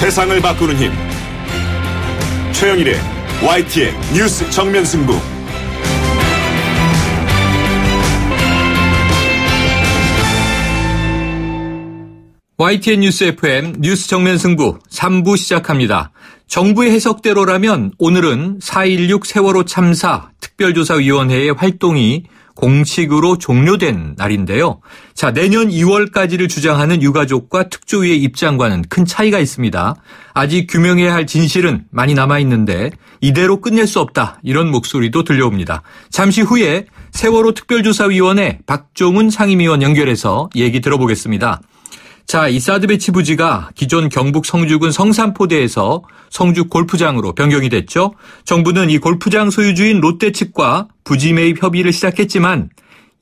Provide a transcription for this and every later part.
세상을 바꾸는 힘. 최영일의 YTN 뉴스 정면 승부. YTN 뉴스 FM 뉴스 정면 승부 3부 시작합니다. 정부의 해석대로라면 오늘은 4.16 세월호 참사 특별조사위원회의 활동이 공식으로 종료된 날인데요. 자, 내년 2월까지를 주장하는 유가족과 특조위의 입장과는 큰 차이가 있습니다. 아직 규명해야 할 진실은 많이 남아있는데 이대로 끝낼 수 없다, 이런 목소리도 들려옵니다. 잠시 후에 세월호 특별조사위원회 박종훈 상임위원 연결해서 얘기 들어보겠습니다. 자, 이 사드 배치 부지가 기존 경북 성주군 성산포대에서 성주 골프장으로 변경이 됐죠. 정부는 이 골프장 소유주인 롯데 측과 부지 매입 협의를 시작했지만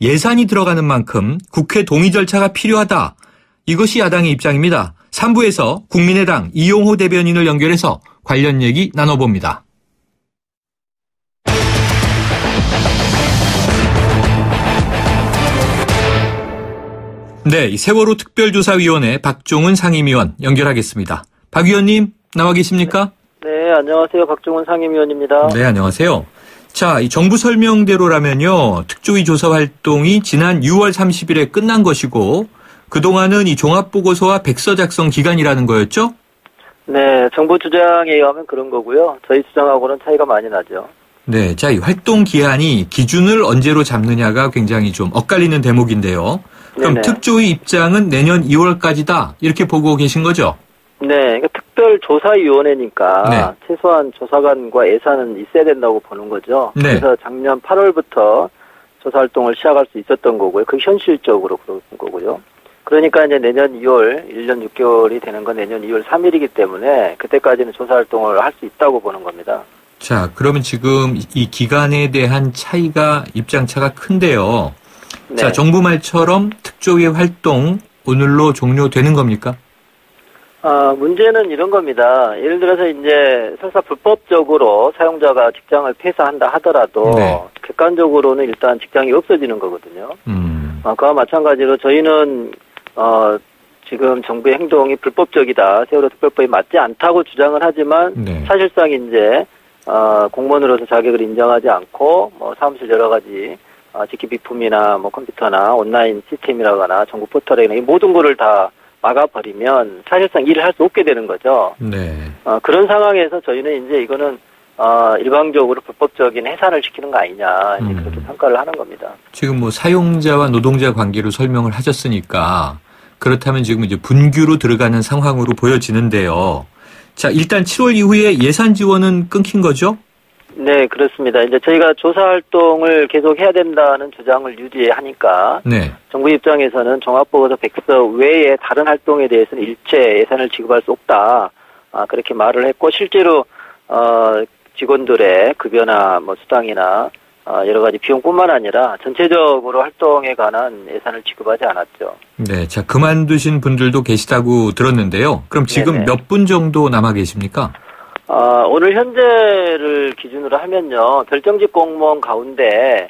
예산이 들어가는 만큼 국회 동의 절차가 필요하다. 이것이 야당의 입장입니다. 3부에서 국민의당 이용호 대변인을 연결해서 관련 얘기 나눠봅니다. 네, 이 세월호 특별조사위원회 박종훈 상임위원 연결하겠습니다. 박 위원님 나와 계십니까? 네, 안녕하세요. 박종훈 상임위원입니다. 네, 안녕하세요. 자, 이 정부 설명대로라면요, 특조위 조사 활동이 지난 6월 30일에 끝난 것이고 그동안은 이 종합보고서와 백서 작성 기간이라는 거였죠? 네, 정부 주장에 의하면 그런 거고요. 저희 주장하고는 차이가 많이 나죠. 네, 자, 이 활동 기한이 기준을 언제로 잡느냐가 굉장히 좀 엇갈리는 대목인데요. 그럼 네네. 특조위 입장은 내년 2월까지다, 이렇게 보고 계신 거죠? 네, 그러니까 특별조사위원회니까 네. 최소한 조사관과 예산은 있어야 된다고 보는 거죠. 네. 그래서 작년 8월부터 조사활동을 시작할 수 있었던 거고요. 그 현실적으로 그런 거고요. 그러니까 이제 내년 2월, 1년 6개월이 되는 건 내년 2월 3일이기 때문에 그때까지는 조사활동을 할 수 있다고 보는 겁니다. 자, 그러면 지금 이 기간에 대한 차이가, 입장차가 큰데요. 네. 자, 정부 말처럼 특조위 활동 오늘로 종료되는 겁니까? 문제는 이런 겁니다. 예를 들어서 이제 설사 불법적으로 사용자가 직장을 폐사한다 하더라도 네. 객관적으로는 일단 직장이 없어지는 거거든요. 그와 마찬가지로 저희는 지금 정부의 행동이 불법적이다, 세월호 특별법에 맞지 않다고 주장을 하지만 네. 사실상 이제 공무원으로서 자격을 인정하지 않고 뭐 사무실 여러 가지 직기 비품이나 뭐 컴퓨터나 온라인 시스템이라거나 정부 포털이나 이 모든 거를 다 막아버리면 사실상 일을 할 수 없게 되는 거죠. 네. 그런 상황에서 저희는 이제 이거는 일방적으로 불법적인 해산을 시키는 거 아니냐, 이제 그렇게 평가를 하는 겁니다. 지금 뭐 사용자와 노동자 관계로 설명을 하셨으니까 그렇다면 지금 이제 분규로 들어가는 상황으로 보여지는데요. 자, 일단 7월 이후에 예산 지원은 끊긴 거죠? 네, 그렇습니다. 이제 저희가 조사 활동을 계속 해야 된다는 주장을 유지하니까 네. 정부 입장에서는 종합보고서 백서 외에 다른 활동에 대해서는 일체 예산을 지급할 수 없다, 그렇게 말을 했고, 실제로 직원들의 급여나 뭐 수당이나 여러 가지 비용뿐만 아니라 전체적으로 활동에 관한 예산을 지급하지 않았죠. 네, 자, 그만두신 분들도 계시다고 들었는데요. 그럼 지금 몇 분 정도 남아 계십니까? 오늘 현재를 기준으로 하면요, 별정직 공무원 가운데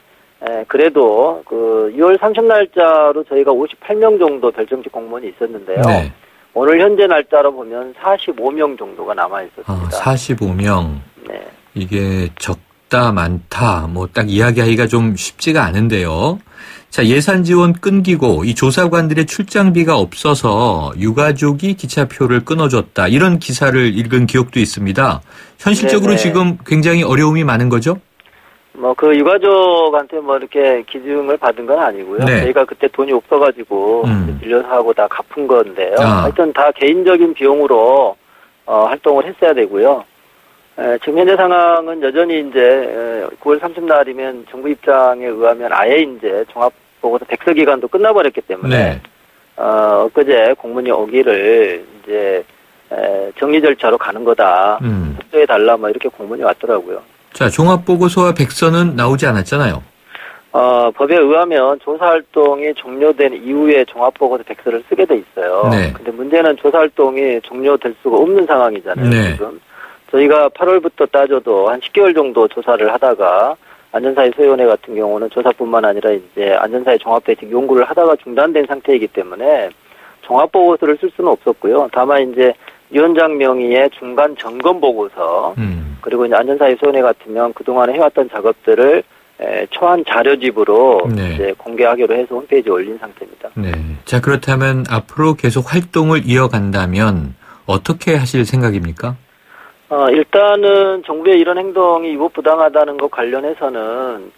그래도 그 6월 30 날짜로 저희가 58명 정도 별정직 공무원이 있었는데요. 네. 오늘 현재 날짜로 보면 45명 정도가 남아 있었습니다. 45명. 네. 이게 적다, 많다, 뭐 딱 이야기하기가 좀 쉽지가 않은데요. 자, 예산 지원 끊기고 이 조사관들의 출장비가 없어서 유가족이 기차표를 끊어줬다, 이런 기사를 읽은 기억도 있습니다. 현실적으로 네네. 지금 굉장히 어려움이 많은 거죠? 뭐 그 유가족한테 뭐 이렇게 기증을 받은 건 아니고요. 네. 저희가 그때 돈이 없어가지고 빌려서 하고 다 갚은 건데요. 하여튼 다 개인적인 비용으로 활동을 했어야 되고요. 지금 현재 상황은 여전히 이제 9월 30날이면 정부 입장에 의하면 아예 이제 종합보고서 백서 기간도 끝나버렸기 때문에 네. 엊그제 공문이 오기를 이제 정리 절차로 가는 거다, 협조해 달라, 뭐 이렇게 공문이 왔더라고요. 자, 종합보고서와 백서는 나오지 않았잖아요. 법에 의하면 조사활동이 종료된 이후에 종합보고서 백서를 쓰게 돼 있어요. 네. 근데 문제는 조사활동이 종료될 수가 없는 상황이잖아요. 네. 지금 저희가 8월부터 따져도 한 10개월 정도 조사를 하다가 안전사회 소위원회 같은 경우는 조사뿐만 아니라 이제 안전사회 종합배치 연구를 하다가 중단된 상태이기 때문에 종합보고서를 쓸 수는 없었고요. 다만 이제 위원장 명의의 중간 점검 보고서 그리고 이제 안전사회위원회 같으면 그동안 해왔던 작업들을 초안 자료집으로 네. 이제 공개하기로 해서 홈페이지에 올린 상태입니다. 네. 자, 그렇다면 앞으로 계속 활동을 이어간다면 어떻게 하실 생각입니까? 일단은 정부의 이런 행동이 위법부당하다는 것 관련해서는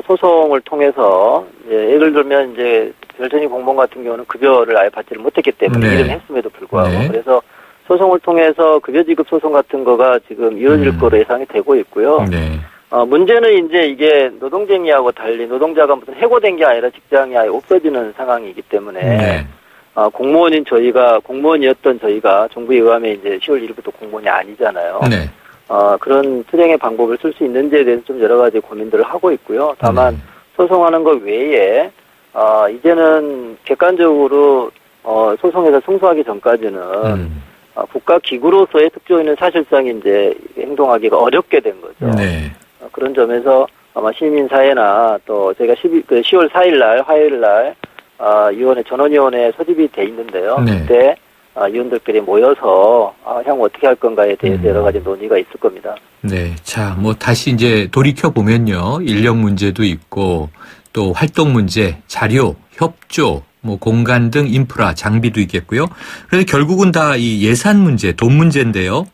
소송을 통해서 예를 들면 이제 별전이 공무원 같은 경우는 급여를 아예 받지를 못했기 때문에 네. 일은 했음에도 불구하고 네. 그래서 소송을 통해서 급여 지급 소송 같은 거가 지금 이어질 거로 예상이 되고 있고요. 네. 문제는 이제 이게 노동쟁이하고 달리 노동자가 무슨 해고된 게 아니라 직장이 아예 없어지는 상황이기 때문에 네. 공무원이었던 저희가 정부에 의하면 이제 10월 1일부터 공무원이 아니잖아요. 네. 그런 투쟁의 방법을 쓸 수 있는지에 대해서 좀 여러 가지 고민들을 하고 있고요. 다만 소송하는 것 외에 이제는 객관적으로 소송에서 승소하기 전까지는 국가 기구로서의 특조위는 사실상 이제 행동하기가 어렵게 된 거죠. 네. 그런 점에서 아마 시민사회나 또 저희가 10월 4일 날 화요일 날 위원회 전원위원회 소집이 돼 있는데요. 네. 그때 위원들끼리 모여서 향후 어떻게 할 건가에 대해서 여러 가지 논의가 있을 겁니다. 네. 자, 다시 이제 돌이켜보면요. 인력 문제도 있고, 또 활동 문제, 자료, 협조, 공간 등 인프라, 장비도 있겠고요. 그래서 결국은 다 이 예산 문제, 돈 문제인데요.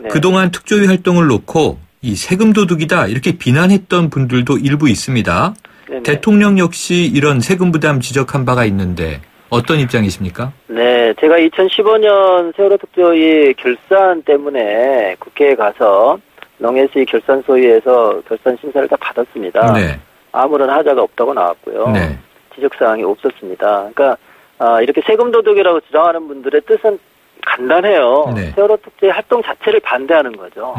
네. 그동안 특조위 활동을 놓고 이 세금 도둑이다 이렇게 비난했던 분들도 일부 있습니다. 네네. 대통령 역시 이런 세금 부담 지적한 바가 있는데 어떤 입장이십니까? 네, 제가 2015년 세월호 특조위 결산 때문에 국회에 가서 농해수위 결산소위에서 결산 심사를 다 받았습니다. 네. 아무런 하자가 없다고 나왔고요. 네. 지적사항이 없었습니다. 그러니까 이렇게 세금 도둑이라고 주장하는 분들의 뜻은 간단해요. 네. 세월호 특조위 활동 자체를 반대하는 거죠.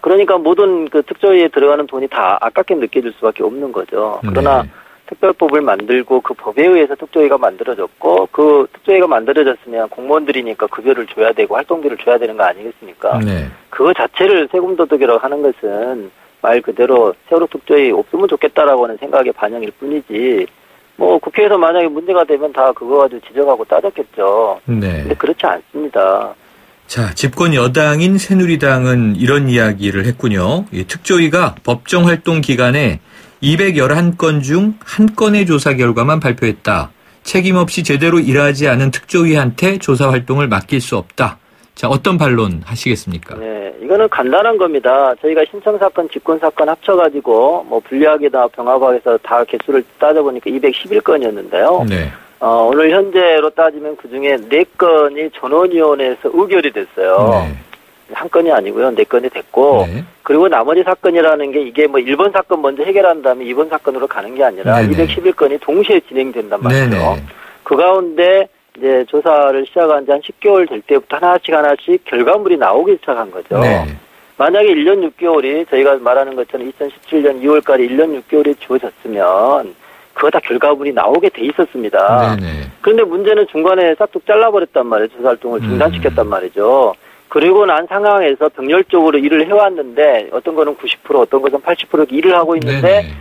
그러니까 모든 그 특조위에 들어가는 돈이 다 아깝게 느껴질 수밖에 없는 거죠. 그러나 네. 특별법을 만들고 그 법에 의해서 특조위가 만들어졌고 그 특조위가 만들어졌으면 공무원들이니까 급여를 줘야 되고 활동비를 줘야 되는 거 아니겠습니까? 네. 그거 자체를 세금 도둑이라고 하는 것은 말 그대로 세월호 특조위 없으면 좋겠다라고 하는 생각의 반영일 뿐이지 국회에서 만약에 문제가 되면 다 그거 가지고 지적하고 따졌겠죠. 네. 근데 그렇지 않습니다. 자, 집권 여당인 새누리당은 이런 이야기를 했군요. 이 특조위가 법정 활동 기간에 211건 중 1건의 조사 결과만 발표했다. 책임 없이 제대로 일하지 않은 특조위한테 조사 활동을 맡길 수 없다. 자, 어떤 반론 하시겠습니까? 네, 이거는 간단한 겁니다. 저희가 신청사건, 직권사건 합쳐가지고 분리하기나 병합하기해서 다 개수를 따져보니까 211건이었는데요. 네. 오늘 현재로 따지면 그중에 4건이 전원위원회에서 의결이 됐어요. 네. 한 건이 아니고요. 4건이 됐고 네. 그리고 나머지 사건이라는 게 이게 1번 사건 먼저 해결한 다음에 2번 사건으로 가는 게 아니라 네네. 211건이 동시에 진행된단 말이죠. 네네. 그 가운데 이제 조사를 시작한 지 한 10개월 될 때부터 하나씩 결과물이 나오기 시작한 거죠. 네. 만약에 1년 6개월이 저희가 말하는 것처럼 2017년 2월까지 1년 6개월이 주어졌으면 그거 다 결과물이 나오게 돼 있었습니다. 네네. 그런데 문제는 중간에 싹둑 잘라버렸단 말이에요. 조사활동을 중단시켰단 말이죠. 그리고 난 상황에서 병렬적으로 일을 해왔는데 어떤 거는 90% 어떤 것은 80% 일을 하고 있는데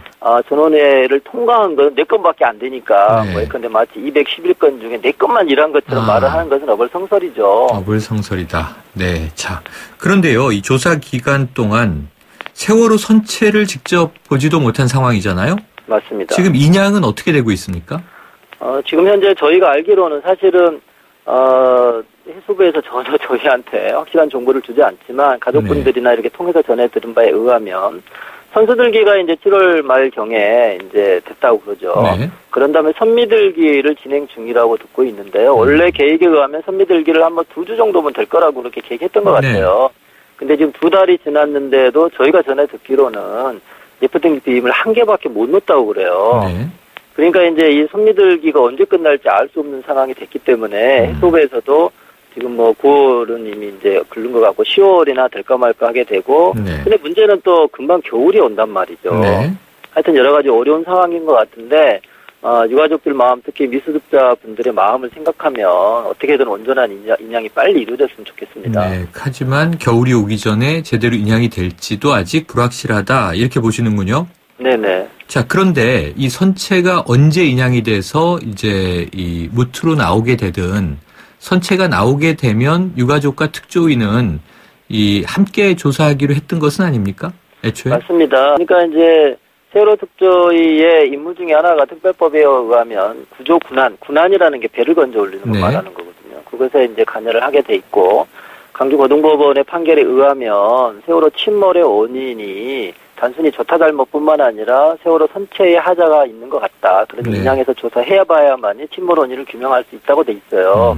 전원회를 통과한 건 4건밖에 안 되니까 네. 근데 마치 211건 중에 4건만 일한 것처럼 말을 하는 것은 어불성설이죠. 어불성설이다. 네. 자, 그런데요. 이 조사 기간 동안 세월호 선체를 직접 보지도 못한 상황이잖아요. 맞습니다. 지금 인양은 어떻게 되고 있습니까? 지금 현재 저희가 알기로는 사실은 해수부에서 전혀 저희한테 확실한 정보를 주지 않지만 가족분들이나 이렇게 통해서 전해 들은 바에 의하면 선수들기가 이제 7월 말 경에 이제 됐다고 그러죠. 네. 그런 다음에 선미들기를 진행 중이라고 듣고 있는데요. 원래 계획에 의하면 선미들기를 한번 2주 정도면 될 거라고 그렇게 계획했던 것 같아요. 근데 지금 2달이 지났는데도 저희가 전해 듣기로는 리프팅 비임을 1개밖에 못 넣었다고 그래요. 네. 그러니까 이제 이 선미들기가 언제 끝날지 알 수 없는 상황이 됐기 때문에 해수부에서도 지금 9월은 이미 이제 긁는 것 같고 10월이나 될까 말까 하게 되고 네. 근데 문제는 또 금방 겨울이 온단 말이죠. 네. 하여튼 여러 가지 어려운 상황인 것 같은데 유가족들 마음 특히 미수습자 분들의 마음을 생각하면 어떻게든 온전한 인양이 빨리 이루어졌으면 좋겠습니다. 네. 하지만 겨울이 오기 전에 제대로 인양이 될지도 아직 불확실하다 이렇게 보시는군요. 네네. 자, 그런데 이 선체가 언제 인양이 돼서 이제 이 무트로 나오게 되든 선체가 나오게 되면 유가족과 특조위는 이 함께 조사하기로 했던 것은 아닙니까? 애초에? 맞습니다. 그러니까 이제 세월호 특조위의 임무 중에 하나가 특별법에 의하면 구조 군안이라는 게 배를 건져 올리는 걸 말하는 거거든요. 그것에 이제 관여를 하게 돼 있고 강주고등법원의 판결에 의하면 세월호 침몰의 원인이 단순히 조타 잘못뿐만 아니라 세월호 선체에 하자가 있는 것 같다. 그래서 인양해서 조사해야 봐야만이 침몰 원인을 규명할 수 있다고 돼 있어요.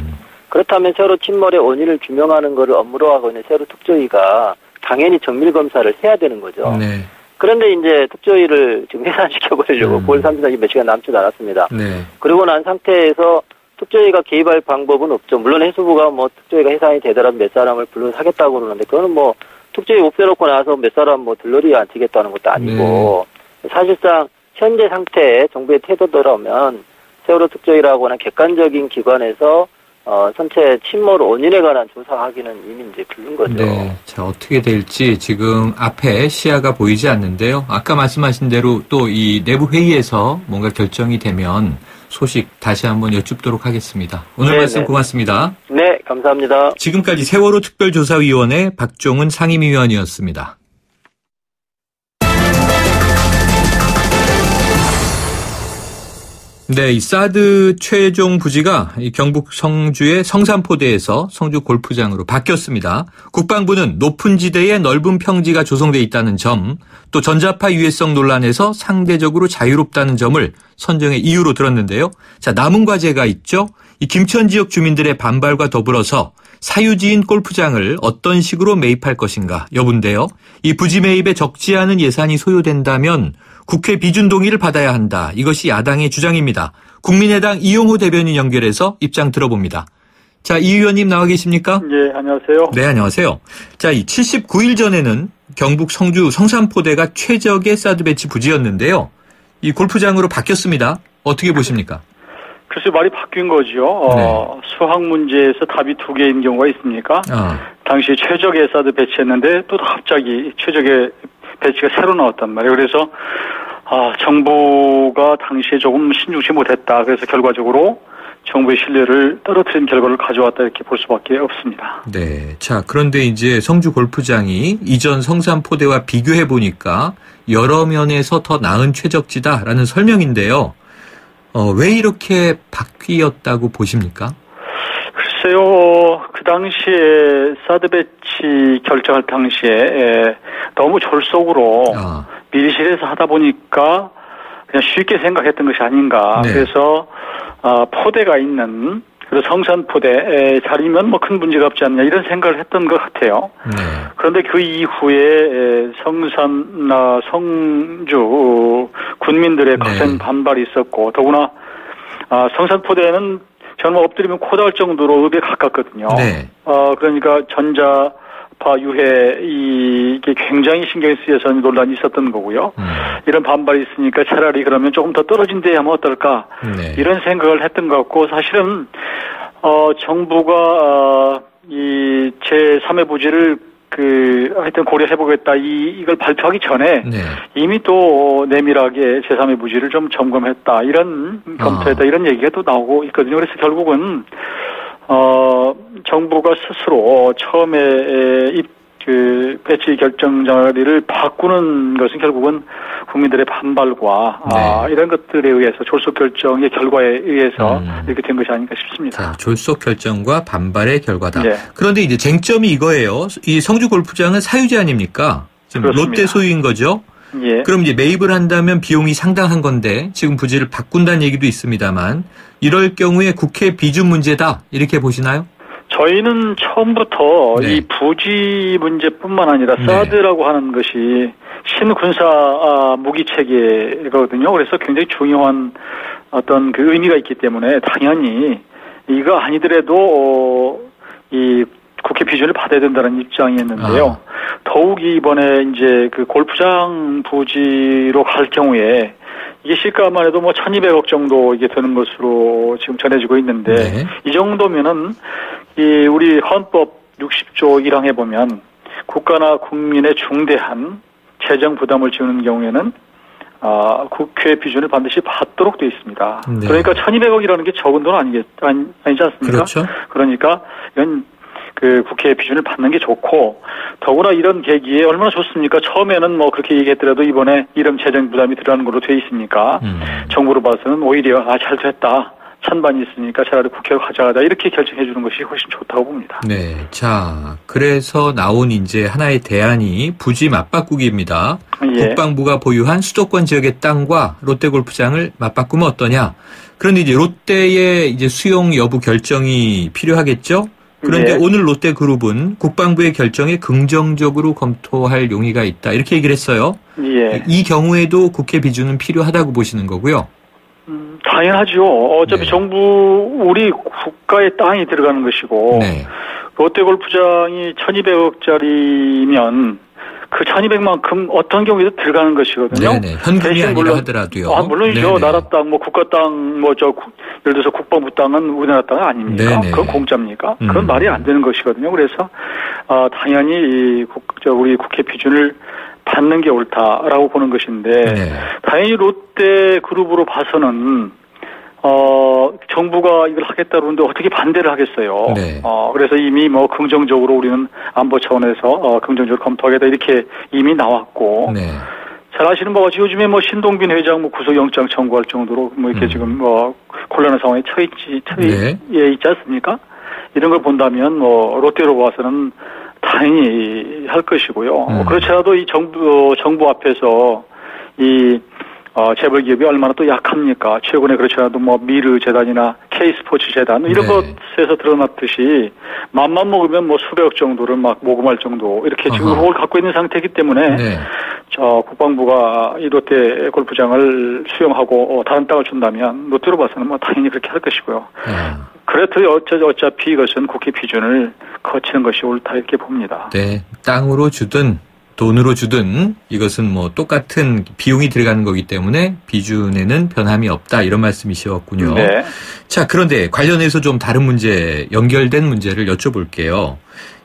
그렇다면 세월호 침몰의 원인을 규명하는 것을 업무로 하고 있는 세월호 특조위가 당연히 정밀 검사를 해야 되는 거죠. 네. 그런데 이제 특조위를 지금 해산시켜버리려고 9월 30일 몇 시간 남지도 않았습니다. 네. 그리고 난 상태에서 특조위가 개입할 방법은 없죠. 물론 해수부가 뭐 특조위가 해산이 되더라도 몇 사람을 불러서 하겠다고 그러는데 그거는 뭐 특조위 없애놓고 나서 몇 사람 뭐 들러리 앉히겠다는 것도 아니고 사실상 현재 상태에 정부의 태도대로면 세월호 특조위라고 하는 객관적인 기관에서 선체 침몰 원인에 관한 조사하기는 이미 이제 부른 거죠. 네. 자, 어떻게 될지 지금 앞에 시야가 보이지 않는데요. 아까 말씀하신 대로 또 이 내부 회의에서 뭔가 결정이 되면 소식 다시 한번 여쭙도록 하겠습니다. 오늘 말씀 고맙습니다. 네, 감사합니다. 지금까지 세월호 특별조사위원회 박종훈 상임위원이었습니다. 네, 이 사드 최종 부지가 경북 성주의 성산포대에서 성주 골프장으로 바뀌었습니다. 국방부는 높은 지대에 넓은 평지가 조성돼 있다는 점, 또 전자파 유해성 논란에서 상대적으로 자유롭다는 점을 선정의 이유로 들었는데요. 자, 남은 과제가 있죠. 이 김천 지역 주민들의 반발과 더불어서 사유지인 골프장을 어떤 식으로 매입할 것인가 여부인데요. 이 부지 매입에 적지 않은 예산이 소요된다면 국회 비준 동의를 받아야 한다. 이것이 야당의 주장입니다. 국민의당 이용호 대변인 연결해서 입장 들어봅니다. 자, 이 의원님 나와 계십니까? 네, 안녕하세요. 네, 안녕하세요. 자, 이 79일 전에는 경북 성주 성산포대가 최적의 사드 배치 부지였는데요. 이 골프장으로 바뀌었습니다. 어떻게 보십니까? 글쎄 말이 바뀐 거죠. 수학 문제에서 답이 두 개인 경우가 있습니까? 당시 최적의 사드 배치했는데 또 갑자기 최적의 배치가 새로 나왔단 말이에요. 그래서 정부가 당시에 조금 신중치 못했다. 그래서 결과적으로 정부의 신뢰를 떨어뜨린 결과를 가져왔다 이렇게 볼 수밖에 없습니다. 네. 자, 그런데 이제 성주 골프장이 이전 성산포대와 비교해 보니까 여러 면에서 더 나은 최적지다라는 설명인데요. 왜 이렇게 바뀌었다고 보십니까? 글쎄요, 그 당시에 사드 배치 결정할 당시에 너무 졸속으로 밀실에서 하다 보니까 그냥 쉽게 생각했던 것이 아닌가. 네. 그래서 포대가 있는 그리고 성산포대 자리면 뭐 큰 문제가 없지 않냐 이런 생각을 했던 것 같아요. 네. 그런데 그 이후에 성주 군민들의 거센 반발이 있었고 더구나 성산포대는 정말 엎드리면 코 닿을 정도로 읍에 가깝거든요. 네. 그러니까 전자파 유해 이게 굉장히 신경이 쓰여서 논란이 있었던 거고요. 이런 반발이 있으니까 차라리 그러면 조금 더 떨어진 데에 하면 어떨까? 네. 이런 생각을 했던 것 같고 사실은 정부가 이 제3의 부지를 하여튼 고려해보겠다 이걸 발표하기 전에 이미 또 내밀하게 제3의 부지를 좀 점검했다 이런 검토했다 이런 얘기가 또 나오고 있거든요. 그래서 결국은 정부가 스스로 처음에 배치 결정 자리를 바꾸는 것은 결국은 국민들의 반발과 이런 것들에 의해서 졸속 결정의 결과에 의해서 이렇게 된 것이 아닌가 싶습니다. 자, 졸속 결정과 반발의 결과다. 네. 그런데 이제 쟁점이 이거예요. 이 성주 골프장은 사유지 아닙니까? 지금 그렇습니다. 롯데 소유인 거죠? 예. 그럼 이제 매입을 한다면 비용이 상당한 건데 지금 부지를 바꾼다는 얘기도 있습니다만 이럴 경우에 국회 비준 문제다 이렇게 보시나요? 저희는 처음부터 이 부지 문제뿐만 아니라 사드라고 하는 것이 신군사 무기 체계거든요. 그래서 굉장히 중요한 어떤 그 의미가 있기 때문에 당연히 이거 아니더라도 이 국회 비준을 받아야 된다는 입장이었는데요. 더욱 이번에 이제 그 골프장 부지로 갈 경우에 이게 시가만 해도 뭐 1,200억 정도 이게 되는 것으로 지금 전해지고 있는데 이 정도면은 이 우리 헌법 60조 1항에 보면 국가나 국민의 중대한 재정 부담을 지우는 경우에는 국회 비준을 반드시 받도록 되어 있습니다. 네. 그러니까 1,200억이라는 게 적은 돈 아니지 않습니까? 그렇죠. 그러니까 이건 그 국회 비준을 받는 게 좋고, 더구나 이런 계기에 얼마나 좋습니까? 처음에는 뭐 그렇게 얘기했더라도 이번에 이름 재정 부담이 들어가는 걸로 돼 있으니까 정부로 봐서는 오히려 잘 됐다. 찬반이 있으니까 차라리 국회로 가져가자 이렇게 결정해 주는 것이 훨씬 좋다고 봅니다. 네, 자 그래서 나온 이제 하나의 대안이 부지 맞바꾸기입니다. 예. 국방부가 보유한 수도권 지역의 땅과 롯데골프장을 맞바꾸면 어떠냐? 그런데 이제 롯데의 이제 수용 여부 결정이 필요하겠죠? 그런데 예. 오늘 롯데그룹은 국방부의 결정에 긍정적으로 검토할 용의가 있다 이렇게 얘기를 했어요. 예. 이 경우에도 국회 비준은 필요하다고 보시는 거고요. 당연하죠. 어차피 네. 정부 우리 국가의 땅이 들어가는 것이고 네. 롯데골프장이 1,200억짜리면 그 1,200만큼 어떤 경우에도 들어가는 것이거든요. 네네. 현금이 아니라 하더라도요. 물론이죠. 네네. 나라 땅, 뭐 국가 땅, 예를 들어서 국방부 땅은 우리나라 땅은 아닙니까? 네네. 그건 공짜입니까? 그건 말이 안 되는 것이거든요. 그래서 당연히 우리 국회 비준을 받는 게 옳다라고 보는 것인데 네. 당연히 롯데그룹으로 봐서는 정부가 이걸 하겠다 그러는데 어떻게 반대를 하겠어요. 네. 그래서 이미 뭐 긍정적으로 우리는 안보 차원에서 긍정적으로 검토하겠다 이렇게 이미 나왔고 네. 잘 아시는 바와 같이 요즘에 뭐 신동빈 회장 뭐 구속영장 청구할 정도로 뭐 이렇게 지금 곤란한 상황에 처해 있지 않습니까? 이런 걸 본다면 뭐 롯데로 봐서는 당연히 할 것이고요. 그렇지 않아도 이 정부 앞에서 이 재벌 기업이 얼마나 또 약합니까? 최근에 그렇지 않아도 뭐 미르 재단이나 K 스포츠 재단 이런 네. 것에서 드러났듯이 맘만 먹으면 뭐 수백억 정도를 막 모금할 정도 이렇게 지금 그걸 갖고 있는 상태이기 때문에 네. 국방부가 이 롯데 골프장을 수용하고 다른 땅을 준다면 롯데로 봐서는 뭐 당연히 그렇게 할 것이고요. 그래도 어차피 이것은 국회 비준을 거치는 것이 옳다 이렇게 봅니다. 네, 땅으로 주든 돈으로 주든 이것은 뭐 똑같은 비용이 들어가는 거기 때문에 비준에는 변함이 없다 이런 말씀이셨군요. 네. 자, 그런데 관련해서 좀 다른 문제, 연결된 문제를 여쭤볼게요.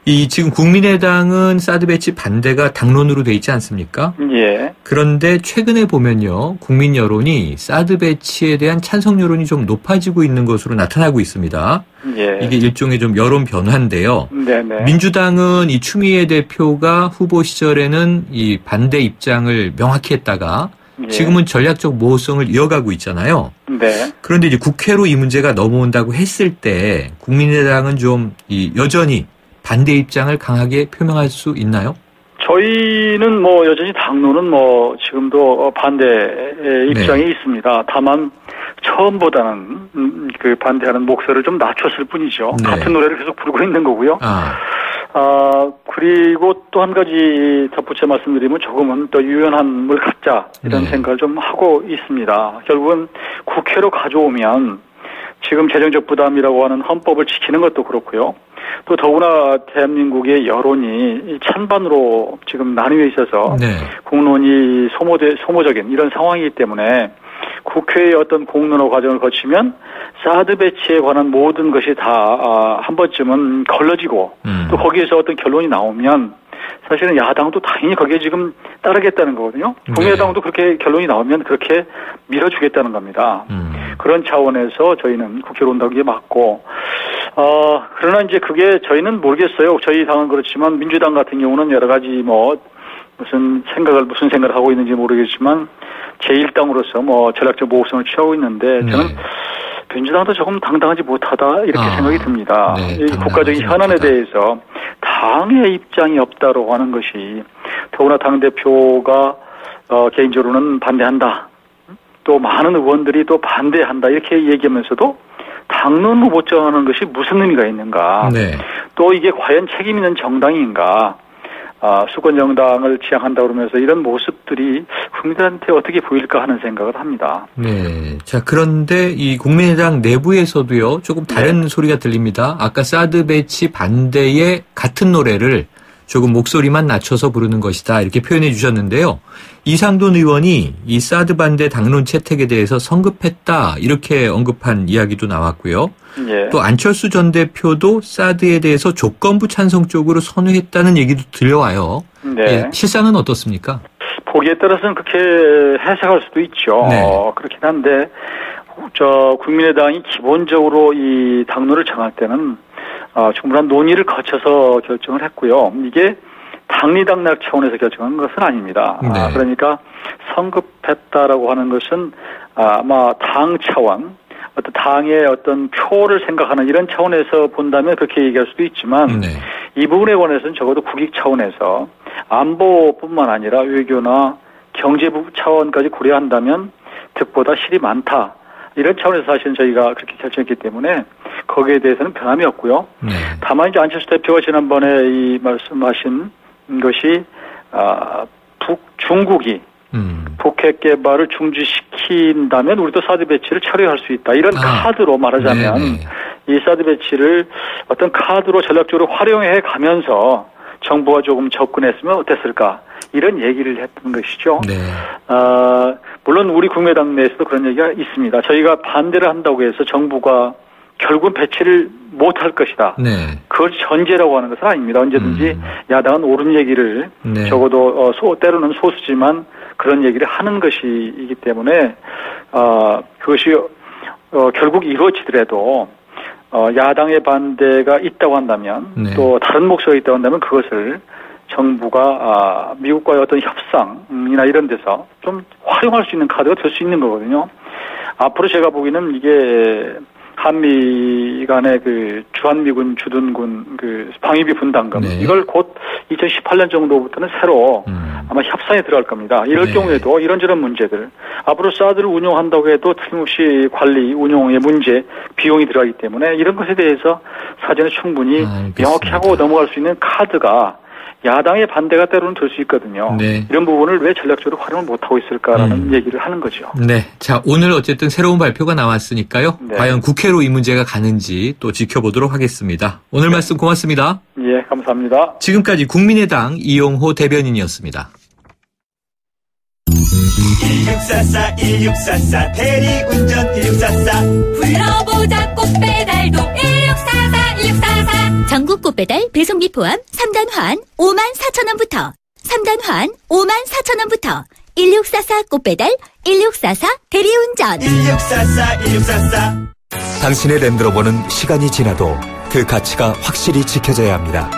이 지금 국민의당은 사드 배치 반대가 당론으로 돼 있지 않습니까? 예. 그런데 최근에 보면요, 국민 여론이 사드 배치에 대한 찬성 여론이 좀 높아지고 있는 것으로 나타나고 있습니다. 예. 이게 일종의 좀 여론 변화인데요. 네네. 민주당은 이 추미애 대표가 후보 시절에는 이 반대 입장을 명확히 했다가 예. 지금은 전략적 모호성을 이어가고 있잖아요. 네. 그런데 이제 국회로 이 문제가 넘어온다고 했을 때 국민의당은 좀 여전히 반대 입장을 강하게 표명할 수 있나요? 저희는 뭐 여전히 당론은 뭐 지금도 반대의 입장이 네. 있습니다. 다만 처음보다는 그 반대하는 목소리를 좀 낮췄을 뿐이죠. 네. 같은 노래를 계속 부르고 있는 거고요. 그리고 또 한 가지 덧붙여 말씀드리면 조금은 더 유연함을 갖자 이런 네. 생각을 생각을 좀 하고 있습니다. 결국은 국회로 가져오면 지금 재정적 부담이라고 하는 헌법을 지키는 것도 그렇고요. 또 더구나 대한민국의 여론이 찬반으로 지금 나뉘어 있어서 네. 공론이 소모적인 이런 상황이기 때문에 국회의 어떤 공론화 과정을 거치면 사드 배치에 관한 모든 것이 다 한 번쯤은 걸러지고 또 거기에서 어떤 결론이 나오면 사실은 야당도 당연히 거기에 지금 따르겠다는 거거든요. 국민의당도 그렇게 결론이 나오면 그렇게 밀어주겠다는 겁니다. 그런 차원에서 저희는 국회로 온다는 게 맞고 그러나 이제 그게 저희는 모르겠어요. 저희 당은 그렇지만 민주당 같은 경우는 여러 가지 뭐 무슨 생각을 하고 있는지 모르겠지만 제1당으로서 뭐 전략적 모호성을 취하고 있는데 저는 민주당도 조금 당당하지 못하다 이렇게 생각이 듭니다. 네, 이 국가적인 현안에 대해서 당의 입장이 없다고 하는 것이 더구나 당대표가 개인적으로는 반대한다. 또 많은 의원들이 또 반대한다 이렇게 얘기하면서도 당론을 못 정하는 것이 무슨 의미가 있는가. 네. 또 이게 과연 책임 있는 정당인가. 수권 정당을 지향한다 그러면서 이런 모습들이 국민들한테 어떻게 보일까 하는 생각을 합니다. 네. 자, 그런데 이 국민의당 내부에서도요, 조금 다른 소리가 들립니다. 아까 사드 배치 반대의 같은 노래를 조금 목소리만 낮춰서 부르는 것이다. 이렇게 표현해 주셨는데요. 이상돈 의원이 이 사드 반대 당론 채택에 대해서 성급했다. 이렇게 언급한 이야기도 나왔고요. 예. 또 안철수 전 대표도 사드에 대해서 조건부 찬성 쪽으로 선회했다는 얘기도 들려와요. 네. 예, 실상은 어떻습니까? 보기에 따라서는 그렇게 해석할 수도 있죠. 네. 그렇긴 한데 국민의당이 기본적으로 이 당론을 정할 때는 충분한 논의를 거쳐서 결정을 했고요. 이게 당리당략 차원에서 결정한 것은 아닙니다. 네. 그러니까 성급했다라고 하는 것은 아마 당 차원, 어떤 당의 어떤 표를 생각하는 이런 차원에서 본다면 그렇게 얘기할 수도 있지만 네. 이 부분에 관해서는 적어도 국익 차원에서 안보뿐만 아니라 외교나 경제부 차원까지 고려한다면 득보다 실이 많다. 이런 차원에서 사실은 저희가 그렇게 결정했기 때문에 거기에 대해서는 변함이 없고요. 네. 다만 이제 안철수 대표가 지난번에 이 말씀하신 것이 중국이 북핵 개발을 중지시킨다면 우리도 사드 배치를 철회할 수 있다. 이런 카드로 말하자면 네네. 이 사드 배치를 어떤 카드로 전략적으로 활용해 가면서 정부가 조금 접근했으면 어땠을까. 이런 얘기를 했던 것이죠. 네. 물론 우리 국민의당 내에서도 그런 얘기가 있습니다. 저희가 반대를 한다고 해서 정부가 결국은 배치를 못할 것이다. 네. 그걸 전제라고 하는 것은 아닙니다. 언제든지 야당은 옳은 얘기를 네. 적어도 때로는 소수지만 그런 얘기를 하는 것이기 때문에 그것이 결국 이루어지더라도 야당의 반대가 있다고 한다면 네. 또 다른 목소리가 있다고 한다면 그것을 정부가 미국과의 어떤 협상이나 이런 데서 좀 활용할 수 있는 카드가 될 수 있는 거거든요. 앞으로 제가 보기에는 이게 한미 간의 그 주한미군 주둔군 그 방위비 분담금 네. 이걸 곧 2018년 정도부터는 새로 아마 협상에 들어갈 겁니다. 이럴 네. 경우에도 이런저런 문제들 앞으로 사드를 운용한다고 해도 틀림없이 관리 운용의 문제 비용이 들어가기 때문에 이런 것에 대해서 사전에 충분히 명확히 하고 넘어갈 수 있는 카드가 야당의 반대가 때로는 될 수 있거든요. 네. 이런 부분을 왜 전략적으로 활용을 못하고 있을까라는 얘기를 하는 거죠. 네. 자, 오늘 어쨌든 새로운 발표가 나왔으니까요. 네. 과연 국회로 이 문제가 가는지 또 지켜보도록 하겠습니다. 오늘 말씀 고맙습니다. 예, 감사합니다. 지금까지 국민의당 이용호 대변인이었습니다. 1644 1644 대리운전 1644 불러보자 꽃배달도 1644 1644 전국 꽃배달 배송비 포함 3단 환 54,000원부터 3단 환 54,000원부터 1644 꽃배달 1644 대리운전 1644 1644 당신의 랜드로버는 시간이 지나도 그 가치가 확실히 지켜져야 합니다.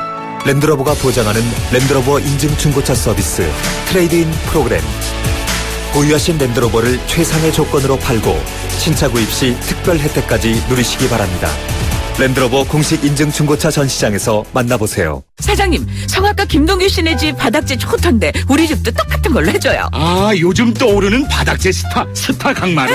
랜드로버가 보장하는 랜드로버 인증 중고차 서비스 트레이드인 프로그램. 보유하신 랜드로버를 최상의 조건으로 팔고 신차 구입 시 특별 혜택까지 누리시기 바랍니다. 랜드로버 공식 인증 중고차 전시장에서 만나보세요. 사장님, 성악가 김동규 씨네 집 바닥재 좋던데 우리 집도 똑같은 걸로 해줘요. 요즘 떠오르는 바닥재 스타 강마루.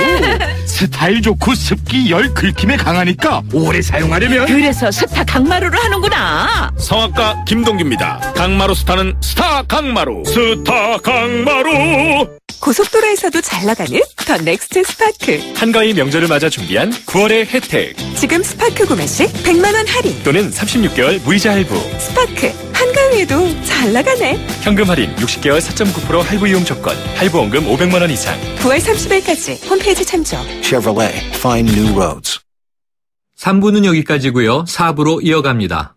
스타일 좋고 습기 열 긁힘에 강하니까 오래 사용하려면 그래서 스타 강마루를 하는구나. 성악가 김동규입니다. 강마루 스타는 스타 강마루. 스타 강마루. 고속도로에서도 잘 나가는 더 넥스트 스파크. 한가위 명절을 맞아 준비한 9월의 혜택. 지금 스파크 구매 시 100만 원 할인 또는 36개월 무이자 할부. 스파크 한가위에도 잘 나가네. 현금 할인 60개월 4.9% 할부 이용 조건. 할부 원금 500만 원 이상. 9월 30일까지 홈페이지 참조. Chevrolet, find new roads. 3부는 여기까지고요. 4부로 이어갑니다.